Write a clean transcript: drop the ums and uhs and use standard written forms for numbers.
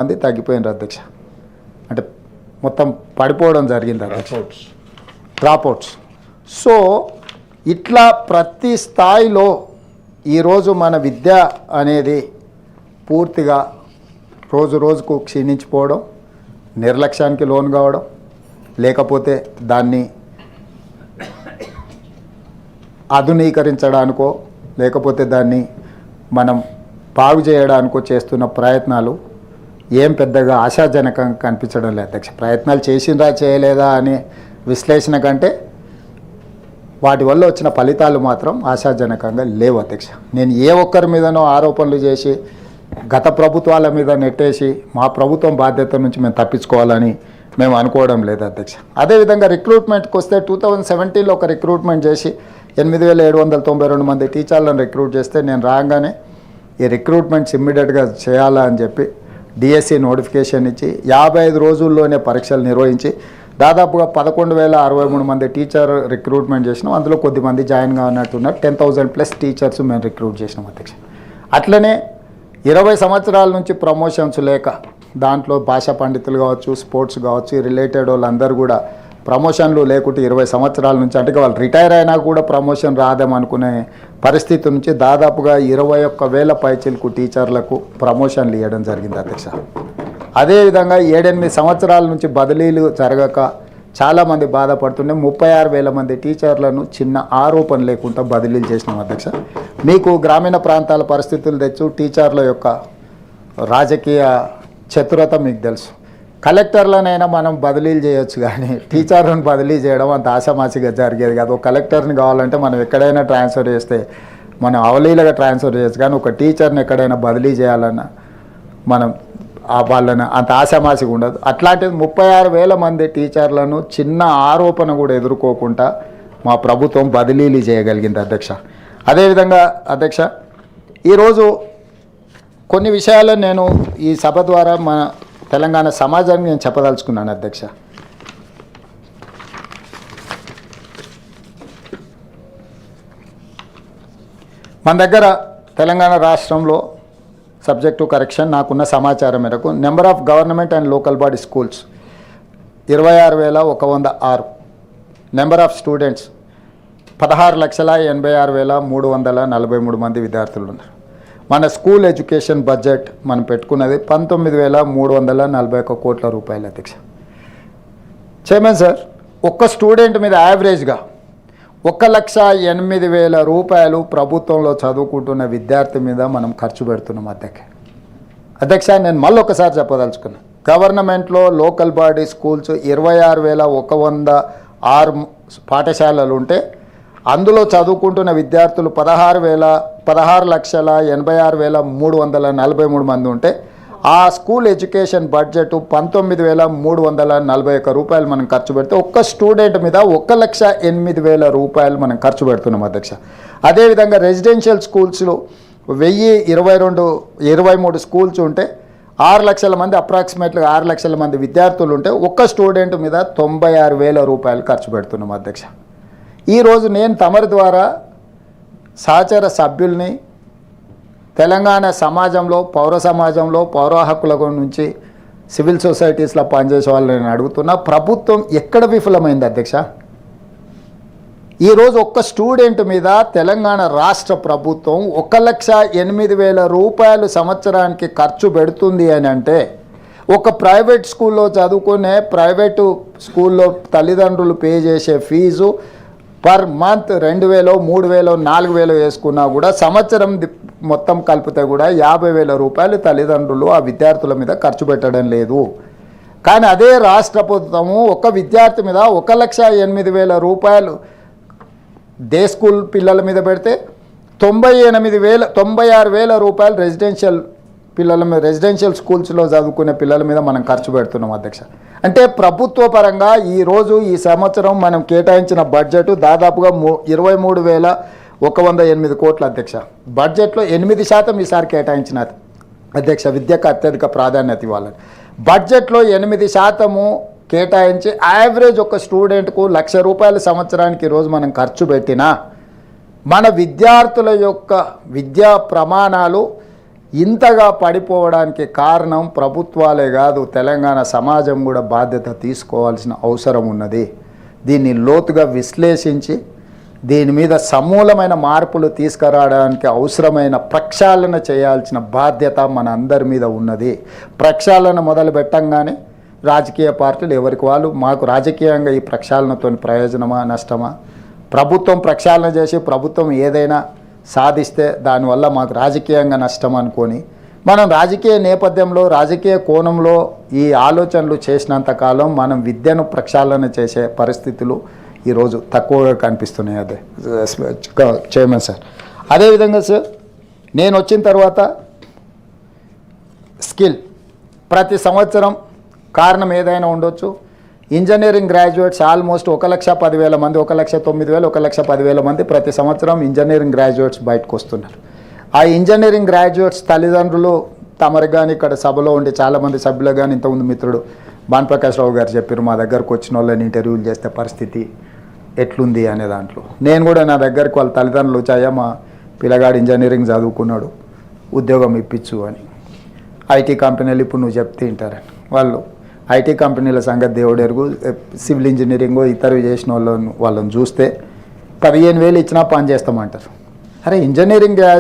మంది తగ్గిపోయినారు అధ్యక్ష. అంటే మొత్తం పడిపోవడం జరిగింది అధ్యక్ష, డ్రాప్అవుట్స్. సో ఇట్లా ప్రతి స్థాయిలో ఈరోజు మన విద్య అనేది పూర్తిగా రోజు రోజుకు క్షీణించిపోవడం, నిర్లక్ష్యానికి లోను కావడం, లేకపోతే దాన్ని ఆధునీకరించడానికో లేకపోతే దాన్ని మనం బాగు చేయడానికో చేస్తున్న ప్రయత్నాలు ఏం పెద్దగా ఆశాజనకంగా కనిపించడం లేదు అధ్యక్ష. ప్రయత్నాలు చేసిందా చేయలేదా అనే విశ్లేషణ కంటే వాటి వల్ల వచ్చిన ఫలితాలు మాత్రం ఆశాజనకంగా లేవు అధ్యక్ష. నేను ఏ ఒక్కరి మీదనో ఆరోపణలు చేసి గత ప్రభుత్వాల మీద నెట్టేసి మా ప్రభుత్వం బాధ్యత నుంచి మేము తప్పించుకోవాలని మేము అనుకోవడం లేదు అధ్యక్ష. అదేవిధంగా రిక్రూట్మెంట్కి వస్తే 2017లో ఒక రిక్రూట్మెంట్ చేసి 8792 మంది టీచర్లను రిక్రూట్ చేస్తే నేను రాగానే ఈ రిక్రూట్మెంట్స్ ఇమ్మీడియట్గా చేయాలా అని చెప్పి డిఎస్సి నోటిఫికేషన్ ఇచ్చి 55 రోజుల్లోనే పరీక్షలు నిర్వహించి దాదాపుగా 11,063 మంది టీచర్ రిక్రూట్మెంట్ చేసినాం. అందులో కొద్దిమంది జాయిన్ కానట్టున్నారు. 10,000+ టీచర్స్ మేము రిక్రూట్ చేసినాం అధ్యక్ష. అట్లనే 20 సంవత్సరాల నుంచి ప్రమోషన్స్ లేక దాంట్లో భాషా పండితులు కావచ్చు, స్పోర్ట్స్ కావచ్చు, రిలేటెడ్ వాళ్ళందరూ కూడా ప్రమోషన్లు లేకుంటే 20 సంవత్సరాల నుంచి, అంటే వాళ్ళు రిటైర్ అయినా కూడా ప్రమోషన్ రాదేమనుకునే పరిస్థితి నుంచి దాదాపుగా 21,000 పైచిలకు టీచర్లకు ప్రమోషన్లు ఇవ్వడం జరిగింది అధ్యక్ష. అదేవిధంగా 7-8 సంవత్సరాల నుంచి బదిలీలు జరగక చాలామంది బాధపడుతుండే 36,000 మంది టీచర్లను చిన్న ఆరోపణ లేకుండా బదిలీలు చేసినాం అధ్యక్ష. మీకు గ్రామీణ ప్రాంతాల పరిస్థితులు తెచ్చు టీచర్ల యొక్క రాజకీయ చతురత మీకు తెలుసు. కలెక్టర్లనైనా మనం బదిలీలు చేయొచ్చు, కానీ టీచర్లను బదిలీ చేయడం అంత ఆశామాసిగా జరిగేది కాదు. ఒక కలెక్టర్ని కావాలంటే మనం ఎక్కడైనా ట్రాన్స్ఫర్ చేస్తే మనం అవలీలగా ట్రాన్స్ఫర్ చేయొచ్చు, కానీ ఒక టీచర్ని ఎక్కడైనా బదిలీ చేయాలన్నా మనం వాళ్ళని అంత ఆశామాసిగా ఉండదు. అట్లాంటిది 36,000 మంది టీచర్లను చిన్న ఆరోపణ కూడా ఎదుర్కోకుండా మా ప్రభుత్వం బదిలీలు చేయగలిగింది అధ్యక్ష. అదేవిధంగా అధ్యక్ష, ఈరోజు కొన్ని విషయాలను నేను ఈ సభ ద్వారా మన తెలంగాణ సమాజానికి నేను చెప్పదలుచుకున్నాను అధ్యక్ష. మన దగ్గర తెలంగాణ రాష్ట్రంలో సబ్జెక్ట్ టు కరెక్షన్ నాకున్న సమాచారం మేరకు number of government and local body schools 26,106. Number of students 16,86,343 మంది విద్యార్థులు ఉన్నారు. మన స్కూల్ ఎడ్యుకేషన్ బడ్జెట్ మనం పెట్టుకున్నది 19,341 కోట్ల రూపాయలు అధ్యక్ష. చైర్మన్ సార్, ఒక్క స్టూడెంట్ మీద యావరేజ్గా 1,08,000 రూపాయలు ప్రభుత్వంలో చదువుకుంటున్న విద్యార్థి మీద మనం ఖర్చు పెడుతున్నాం అధ్యక్ష. నేను మళ్ళీ ఒకసారి చెప్పదలుచుకున్నా, గవర్నమెంట్లో లోకల్ బాడీ స్కూల్స్ 26,106 పాఠశాలలు ఉంటే అందులో చదువుకుంటున్న విద్యార్థులు 16,86,343 మంది ఉంటే ఆ స్కూల్ ఎడ్యుకేషన్ బడ్జెట్ 19,341 రూపాయలు మనం ఖర్చు పెడితే ఒక్క స్టూడెంట్ మీద 1,08,000 రూపాయలు మనం ఖర్చు పెడుతున్నాం అధ్యక్ష. అదేవిధంగా రెసిడెన్షియల్ స్కూల్స్లో 1,023 స్కూల్స్ ఉంటే 6 లక్షల మంది, అప్రాక్సిమేట్గా 6 లక్షల మంది విద్యార్థులు ఉంటే ఒక్క స్టూడెంట్ మీద 96,000 రూపాయలు ఖర్చు పెడుతున్నాం అధ్యక్ష. ఈరోజు నేను తమరి ద్వారా సహచర సభ్యుల్ని తెలంగాణ సమాజంలో, పౌర సమాజంలో, పౌర హక్కుల నుంచి సివిల్ సొసైటీస్లో పనిచేసే వాళ్ళని నేను అడుగుతున్నా, ప్రభుత్వం ఎక్కడ విఫలమైంది అధ్యక్ష? ఈరోజు ఒక్క స్టూడెంట్ మీద తెలంగాణ రాష్ట్ర ప్రభుత్వం 1,08,000 రూపాయలు సంవత్సరానికి ఖర్చు పెడుతుంది అని అంటే, ఒక ప్రైవేట్ స్కూల్లో చదువుకునే ప్రైవేటు స్కూల్లో తల్లిదండ్రులు పే చేసే ఫీజు పర్ మంత్ 2,000, 3,000, 4,000 వేసుకున్నా కూడా సంవత్సరం మొత్తం కలిపితే కూడా 50,000 రూపాయలు తల్లిదండ్రులు ఆ విద్యార్థుల మీద ఖర్చు పెట్టడం లేదు. కానీ అదే రాష్ట్ర ప్రభుత్వము ఒక విద్యార్థి మీద 1,08,000 రూపాయలు డే స్కూల్ పిల్లల మీద పెడితే 96,000 రూపాయలు రెసిడెన్షియల్ స్కూల్స్లో చదువుకునే పిల్లల మీద మనం ఖర్చు పెడుతున్నాం అధ్యక్ష. అంటే ప్రభుత్వ పరంగా ఈరోజు ఈ సంవత్సరం మనం కేటాయించిన బడ్జెట్ దాదాపుగా 23,108 కోట్ల అధ్యక్ష. బడ్జెట్లో 8% ఈసారి కేటాయించినది అధ్యక్ష. విద్యకు అత్యధిక ప్రాధాన్యత ఇవ్వాలని బడ్జెట్లో 8% కేటాయించి యావరేజ్ ఒక స్టూడెంట్కు 1,00,000 రూపాయల సంవత్సరానికి ఈరోజు మనం ఖర్చు పెట్టినా మన విద్యార్థుల యొక్క విద్యా ప్రమాణాలు ఇంతగా పడిపోవడానికి కారణం ప్రభుత్వాలే కాదు, తెలంగాణ సమాజం కూడా బాధ్యత తీసుకోవాల్సిన అవసరం ఉన్నది. దీన్ని లోతుగా విశ్లేషించి దీని మీద సమూలమైన మార్పులు తీసుకురావడానికి అవసరమైన ప్రక్షాళన చేయాల్సిన బాధ్యత మన అందరి మీద ఉన్నది. ప్రక్షాళన మొదలు పెట్టంగానే రాజకీయ పార్టీలు ఎవరికి వాళ్ళు మాకు రాజకీయంగా ఈ ప్రక్షాళనతో ప్రయోజనమా నష్టమా, ప్రభుత్వం ప్రక్షాళన చేసి ప్రభుత్వం ఏదైనా సాధిస్తే దానివల్ల మాకు రాజకీయంగా నష్టం అనుకొని మనం రాజకీయ నేపథ్యంలో రాజకీయ కోణంలో ఈ ఆలోచనలు చేసినంతకాలం మనం విద్యను ప్రక్షాళన చేసే పరిస్థితులు ఈరోజు తక్కువగా కనిపిస్తున్నాయి. అదే చైర్మన్ సార్. అదేవిధంగా సార్, నేను వచ్చిన తర్వాత స్కిల్ ప్రతి సంవత్సరం కారణం ఏదైనా ఉండొచ్చు, ఇంజనీరింగ్ గ్రాడ్యుయేట్స్ ఆల్మోస్ట్ 1,10,000 మంది, 1,09,000, 1,10,000 మంది ప్రతి సంవత్సరం ఇంజనీరింగ్ గ్రాడ్యుయేట్స్ బయటకు వస్తున్నారు. ఆ ఇంజనీరింగ్ గ్రాడ్యుయేట్స్ తల్లిదండ్రులు తమరికి కానీ ఇక్కడ సభలో ఉండి చాలామంది సభ్యులు కానీ ఇంతకుముందు మిత్రుడు భానుప్రకాష్ రావు గారు చెప్పారు, మా దగ్గరకు వచ్చిన వాళ్ళని ఇంటర్వ్యూలు చేస్తే పరిస్థితి ఎట్లుంది అనే దాంట్లో నేను కూడా నా దగ్గరకు వాళ్ళ తల్లిదండ్రులు వచ్చాయా మా పిల్లగాడు ఇంజనీరింగ్ చదువుకున్నాడు ఉద్యోగం ఇప్పించు అని. ఐటీ కంపెనీలు ఇప్పుడు నువ్వు చెప్తే వింటారని వాళ్ళు ఐటీ కంపెనీల సంగతి దేవుడు ఎరుగు. సివిల్ ఇంజనీరింగ్ ఇతరు చేసిన వాళ్ళని చూస్తే 15,000 ఇచ్చినా పని చేస్తామంటారు. అరే ఇంజనీరింగ్